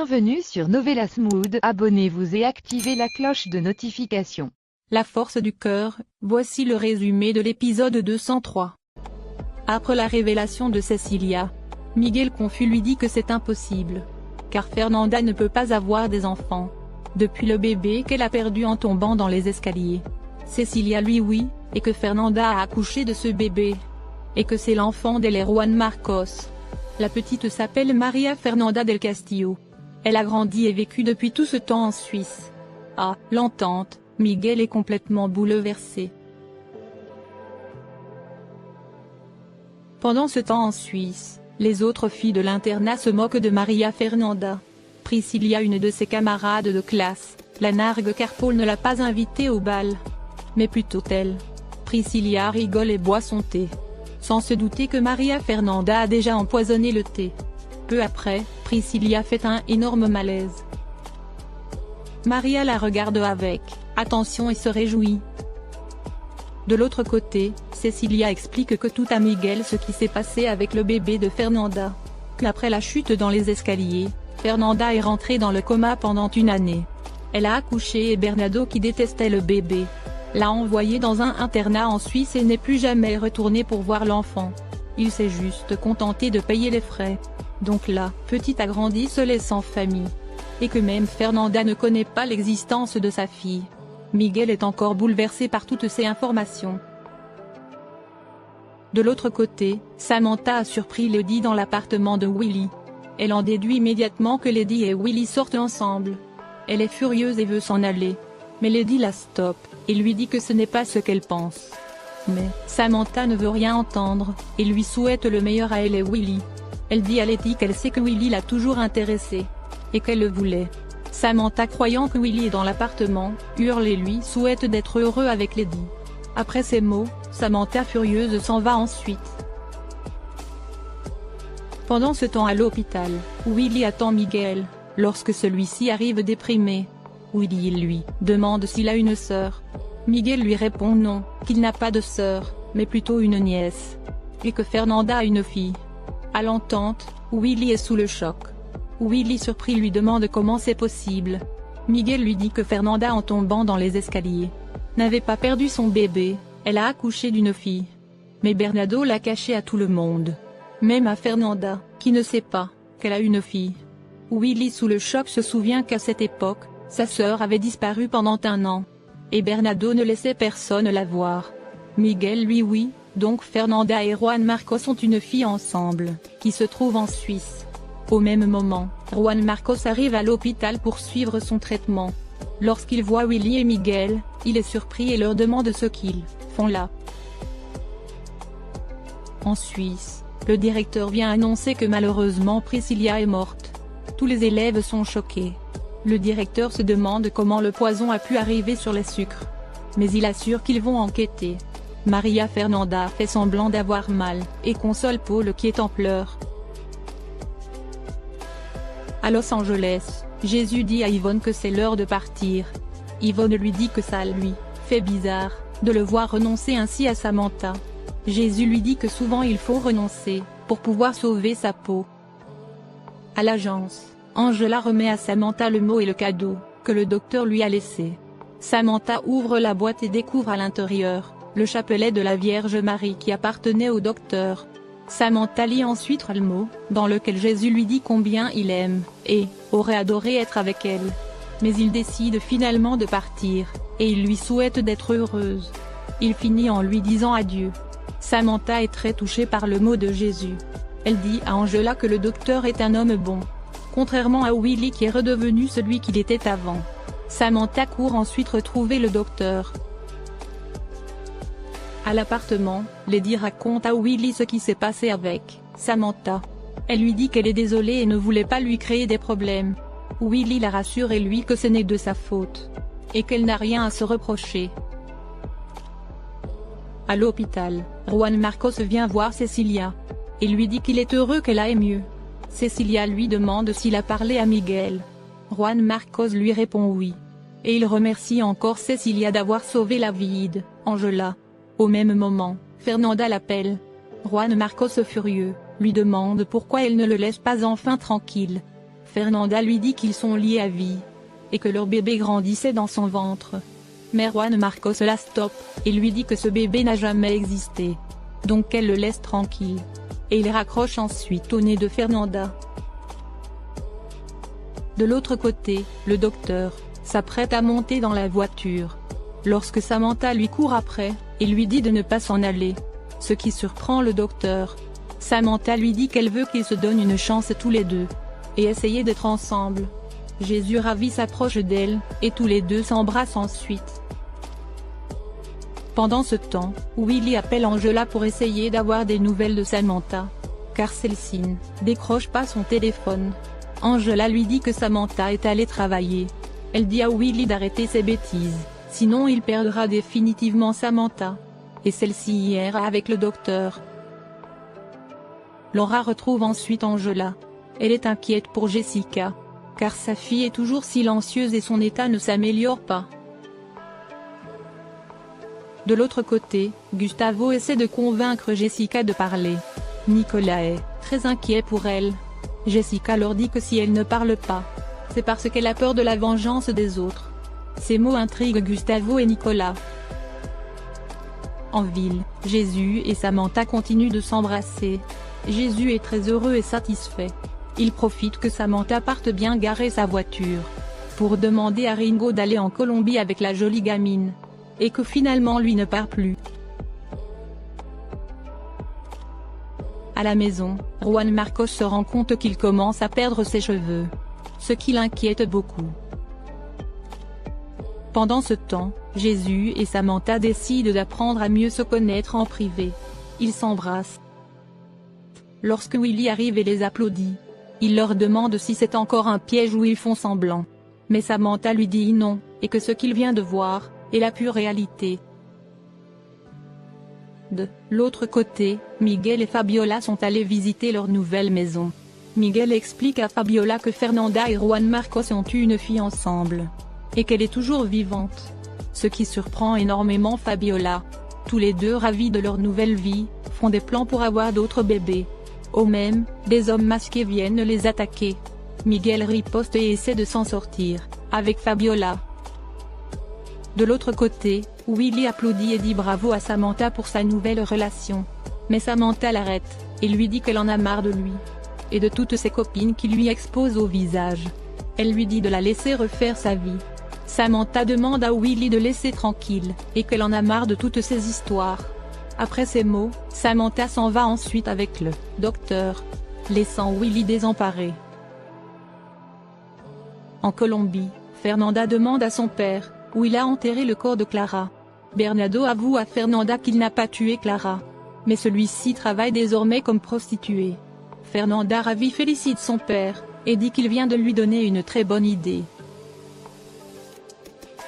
Bienvenue sur Novelas Mood, abonnez-vous et activez la cloche de notification. La force du cœur, voici le résumé de l'épisode 203. Après la révélation de Cecilia, Miguel confus lui dit que c'est impossible. Car Fernanda ne peut pas avoir des enfants. Depuis le bébé qu'elle a perdu en tombant dans les escaliers. Cecilia lui oui, et que Fernanda a accouché de ce bébé. Et que c'est l'enfant d'elle Juan Marcos. La petite s'appelle Maria Fernanda del Castillo. Elle a grandi et vécu depuis tout ce temps en Suisse. À l'entente, Miguel est complètement bouleversé. Pendant ce temps en Suisse, les autres filles de l'internat se moquent de Maria Fernanda. Priscilla, une de ses camarades de classe, la nargue car Paul ne l'a pas invitée au bal. Mais plutôt elle. Priscilla rigole et boit son thé. Sans se douter que Maria Fernanda a déjà empoisonné le thé. Peu après, Priscilla fait un énorme malaise. Maria la regarde avec attention et se réjouit. De l'autre côté, Cecilia explique que tout à Miguel ce qui s'est passé avec le bébé de Fernanda. Qu'après la chute dans les escaliers, Fernanda est rentrée dans le coma pendant une année. Elle a accouché et Bernardo, qui détestait le bébé, l'a envoyé dans un internat en Suisse et n'est plus jamais retourné pour voir l'enfant. Il s'est juste contenté de payer les frais. Donc la petite a grandi seule et sans famille. Et que même Fernanda ne connaît pas l'existence de sa fille. Miguel est encore bouleversé par toutes ces informations. De l'autre côté, Samantha a surpris Lady dans l'appartement de Willy. Elle en déduit immédiatement que Lady et Willy sortent ensemble. Elle est furieuse et veut s'en aller. Mais Lady la stoppe, et lui dit que ce n'est pas ce qu'elle pense. Mais Samantha ne veut rien entendre, et lui souhaite le meilleur à elle et Willy. Elle dit à Lady qu'elle sait que Willy l'a toujours intéressée, et qu'elle le voulait. Samantha, croyant que Willy est dans l'appartement, hurle et lui souhaite d'être heureux avec Lady. Après ces mots, Samantha furieuse s'en va ensuite. Pendant ce temps à l'hôpital, Willy attend Miguel, lorsque celui-ci arrive déprimé. Willy lui demande s'il a une sœur. Miguel lui répond non, qu'il n'a pas de sœur, mais plutôt une nièce. Et que Fernanda a une fille. À l'entente, Willy est sous le choc. Willy surpris lui demande comment c'est possible. Miguel lui dit que Fernanda, en tombant dans les escaliers, n'avait pas perdu son bébé, elle a accouché d'une fille. Mais Bernardo l'a caché à tout le monde. Même à Fernanda, qui ne sait pas qu'elle a une fille. Willy sous le choc se souvient qu'à cette époque, sa sœur avait disparu pendant un an. Et Bernardo ne laissait personne la voir. Miguel lui oui, donc Fernanda et Juan Marcos ont une fille ensemble, qui se trouve en Suisse. Au même moment, Juan Marcos arrive à l'hôpital pour suivre son traitement. Lorsqu'il voit Willy et Miguel, il est surpris et leur demande ce qu'ils font là. En Suisse, le directeur vient annoncer que malheureusement Priscilla est morte. Tous les élèves sont choqués. Le directeur se demande comment le poison a pu arriver sur les sucres. Mais il assure qu'ils vont enquêter. Maria Fernanda fait semblant d'avoir mal, et console Paul qui est en pleurs. À Los Angeles, Jésus dit à Yvonne que c'est l'heure de partir. Yvonne lui dit que ça lui fait bizarre, de le voir renoncer ainsi à Samantha. Jésus lui dit que souvent il faut renoncer, pour pouvoir sauver sa peau. À l'agence, Angela remet à Samantha le mot et le cadeau, que le docteur lui a laissé. Samantha ouvre la boîte et découvre à l'intérieur le chapelet de la Vierge Marie qui appartenait au docteur. Samantha lit ensuite le mot, dans lequel Jésus lui dit combien il aime, et aurait adoré être avec elle. Mais il décide finalement de partir, et il lui souhaite d'être heureuse. Il finit en lui disant adieu. Samantha est très touchée par le mot de Jésus. Elle dit à Angela que le docteur est un homme bon. Contrairement à Willy qui est redevenu celui qu'il était avant. Samantha court ensuite retrouver le docteur. À l'appartement, Lady raconte à Willy ce qui s'est passé avec Samantha. Elle lui dit qu'elle est désolée et ne voulait pas lui créer des problèmes. Willy la rassure et lui que ce n'est de sa faute. Et qu'elle n'a rien à se reprocher. À l'hôpital, Juan Marcos vient voir Cecilia. Et lui dit qu'il est heureux qu'elle aille mieux. Cecilia lui demande s'il a parlé à Miguel. Juan Marcos lui répond oui. Et il remercie encore Cecilia d'avoir sauvé la vie d'Angela. Au même moment, Fernanda l'appelle. Juan Marcos furieux, lui demande pourquoi elle ne le laisse pas enfin tranquille. Fernanda lui dit qu'ils sont liés à vie, et que leur bébé grandissait dans son ventre. Mais Juan Marcos la stoppe, et lui dit que ce bébé n'a jamais existé. Donc elle le laisse tranquille. Et il raccroche ensuite au nez de Fernanda. De l'autre côté, le docteur s'apprête à monter dans la voiture. Lorsque Samantha lui court après, et lui dit de ne pas s'en aller. Ce qui surprend le docteur. Samantha lui dit qu'elle veut qu'ils se donnent une chance tous les deux. Et essayer d'être ensemble. Jésus ravi s'approche d'elle, et tous les deux s'embrassent ensuite. Pendant ce temps, Willy appelle Angela pour essayer d'avoir des nouvelles de Samantha. Car celle-ci ne décroche pas son téléphone. Angela lui dit que Samantha est allée travailler. Elle dit à Willy d'arrêter ses bêtises, sinon il perdra définitivement Samantha. Et celle-ci ira avec le docteur. Laura retrouve ensuite Angela. Elle est inquiète pour Jessica, car sa fille est toujours silencieuse et son état ne s'améliore pas. De l'autre côté, Gustavo essaie de convaincre Jessica de parler. Nicolas est très inquiet pour elle. Jessica leur dit que si elle ne parle pas, c'est parce qu'elle a peur de la vengeance des autres. Ces mots intriguent Gustavo et Nicolas. En ville, Jésus et Samantha continuent de s'embrasser. Jésus est très heureux et satisfait. Il profite que Samantha parte bien garer sa voiture, pour demander à Ringo d'aller en Colombie avec la jolie gamine. Et que finalement lui ne part plus. À la maison, Juan Marcos se rend compte qu'il commence à perdre ses cheveux. Ce qui l'inquiète beaucoup. Pendant ce temps, Jésus et Samantha décident d'apprendre à mieux se connaître en privé. Ils s'embrassent. Lorsque Willy arrive et les applaudit, il leur demande si c'est encore un piège ou ils font semblant. Mais Samantha lui dit non, et que ce qu'il vient de voir est la pure réalité. De l'autre côté, Miguel et Fabiola sont allés visiter leur nouvelle maison. Miguel explique à Fabiola que Fernanda et Juan Marcos ont eu une fille ensemble. Et qu'elle est toujours vivante. Ce qui surprend énormément Fabiola. Tous les deux ravis de leur nouvelle vie, font des plans pour avoir d'autres bébés. Au même, des hommes masqués viennent les attaquer. Miguel riposte et essaie de s'en sortir, avec Fabiola. De l'autre côté, Willy applaudit et dit bravo à Samantha pour sa nouvelle relation. Mais Samantha l'arrête, et lui dit qu'elle en a marre de lui. Et de toutes ses copines qui lui exposent au visage. Elle lui dit de la laisser refaire sa vie. Samantha demande à Willy de laisser tranquille, et qu'elle en a marre de toutes ces histoires. Après ces mots, Samantha s'en va ensuite avec le docteur, laissant Willy désemparé. En Colombie, Fernanda demande à son père où il a enterré le corps de Clara. Bernardo avoue à Fernanda qu'il n'a pas tué Clara. Mais celui-ci travaille désormais comme prostituée. Fernanda ravie félicite son père, et dit qu'il vient de lui donner une très bonne idée.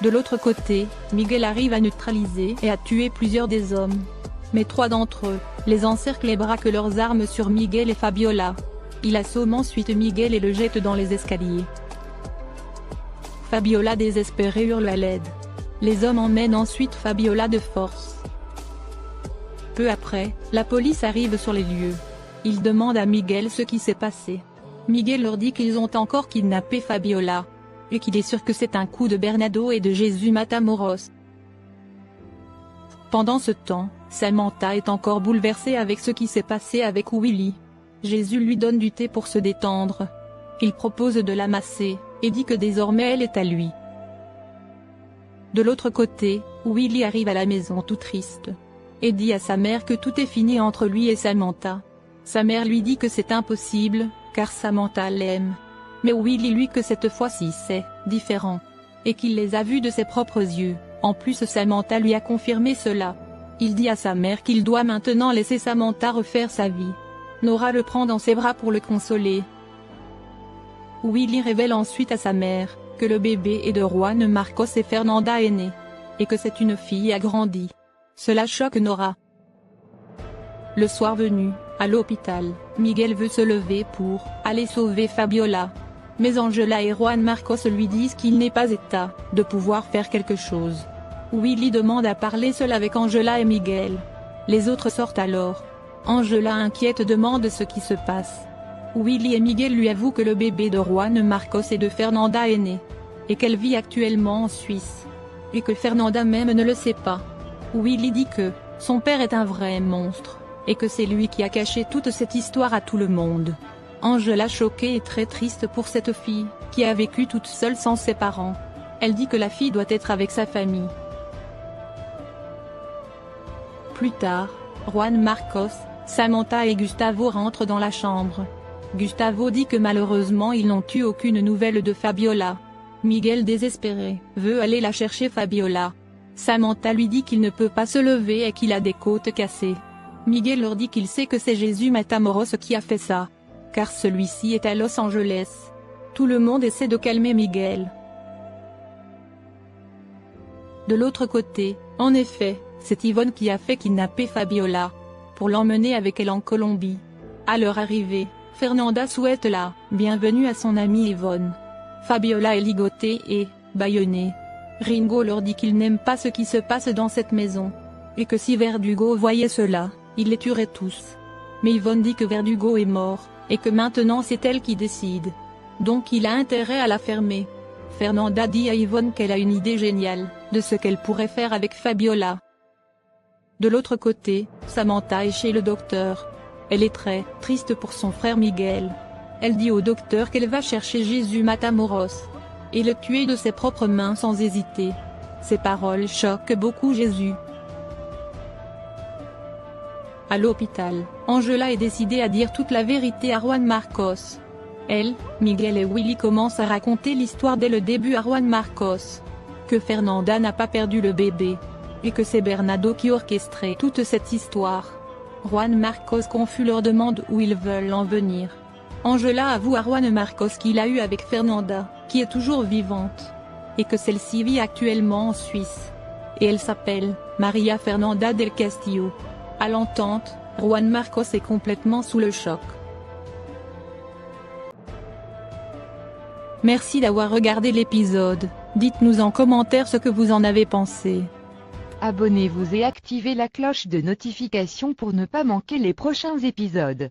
De l'autre côté, Miguel arrive à neutraliser et à tuer plusieurs des hommes. Mais 3 d'entre eux les encerclent et braquent leurs armes sur Miguel et Fabiola. Il assomme ensuite Miguel et le jette dans les escaliers. Fabiola désespérée hurle à l'aide. Les hommes emmènent ensuite Fabiola de force. Peu après, la police arrive sur les lieux. Ils demandent à Miguel ce qui s'est passé. Miguel leur dit qu'ils ont encore kidnappé Fabiola. Et qu'il est sûr que c'est un coup de Bernardo et de Jésus Matamoros. Pendant ce temps, Samantha est encore bouleversée avec ce qui s'est passé avec Willy. Jésus lui donne du thé pour se détendre. Il propose de la masser, et dit que désormais elle est à lui. De l'autre côté, Willy arrive à la maison tout triste. Et dit à sa mère que tout est fini entre lui et Samantha. Sa mère lui dit que c'est impossible, car Samantha l'aime. Mais Willy lui que cette fois-ci c'est différent. Et qu'il les a vus de ses propres yeux. En plus Samantha lui a confirmé cela. Il dit à sa mère qu'il doit maintenant laisser Samantha refaire sa vie. Nora le prend dans ses bras pour le consoler. Willy révèle ensuite à sa mère que le bébé est de Juan Marcos et Fernanda est né. Et que c'est une fille agrandie. Cela choque Nora. Le soir venu, à l'hôpital, Miguel veut se lever pour aller sauver Fabiola. Mais Angela et Juan Marcos lui disent qu'il n'est pas état de pouvoir faire quelque chose. Willy demande à parler seul avec Angela et Miguel. Les autres sortent alors. Angela inquiète demande ce qui se passe. Willy et Miguel lui avouent que le bébé de Juan Marcos et de Fernanda est né. Et qu'elle vit actuellement en Suisse. Et que Fernanda même ne le sait pas. Willy dit que son père est un vrai monstre, et que c'est lui qui a caché toute cette histoire à tout le monde. Angela, choquée et très triste pour cette fille, qui a vécu toute seule sans ses parents. Elle dit que la fille doit être avec sa famille. Plus tard, Juan Marcos, Samantha et Gustavo rentrent dans la chambre. Gustavo dit que malheureusement ils n'ont eu aucune nouvelle de Fabiola. Miguel, désespéré, veut aller la chercher Fabiola. Samantha lui dit qu'il ne peut pas se lever et qu'il a des côtes cassées. Miguel leur dit qu'il sait que c'est Jésus Matamoros qui a fait ça. Car celui-ci est à Los Angeles. Tout le monde essaie de calmer Miguel. De l'autre côté, en effet, c'est Yvonne qui a fait kidnapper Fabiola, pour l'emmener avec elle en Colombie. À leur arrivée, Fernanda souhaite la bienvenue à son amie Yvonne. Fabiola est ligotée et bâillonnée. Ringo leur dit qu'il n'aime pas ce qui se passe dans cette maison. Et que si Verdugo voyait cela, il les tuerait tous. Mais Yvonne dit que Verdugo est mort, et que maintenant c'est elle qui décide. Donc il a intérêt à la fermer. Fernanda dit à Yvonne qu'elle a une idée géniale, de ce qu'elle pourrait faire avec Fabiola. De l'autre côté, Samantha est chez le docteur. Elle est très triste pour son frère Miguel. Elle dit au docteur qu'elle va chercher Jésus Matamoros. Et le tuer de ses propres mains sans hésiter. Ces paroles choquent beaucoup Jésus. À l'hôpital, Angela est décidée à dire toute la vérité à Juan Marcos. Elle, Miguel et Willy commencent à raconter l'histoire dès le début à Juan Marcos. Que Fernanda n'a pas perdu le bébé. Et que c'est Bernardo qui orchestrait toute cette histoire. Juan Marcos confus leur demande où ils veulent en venir. Angela avoue à Juan Marcos qu'il a eu avec Fernanda, qui est toujours vivante. Et que celle-ci vit actuellement en Suisse. Et elle s'appelle Maria Fernanda del Castillo. À l'entente, Juan Marcos est complètement sous le choc. Merci d'avoir regardé l'épisode. Dites-nous en commentaire ce que vous en avez pensé. Abonnez-vous et activez la cloche de notification pour ne pas manquer les prochains épisodes.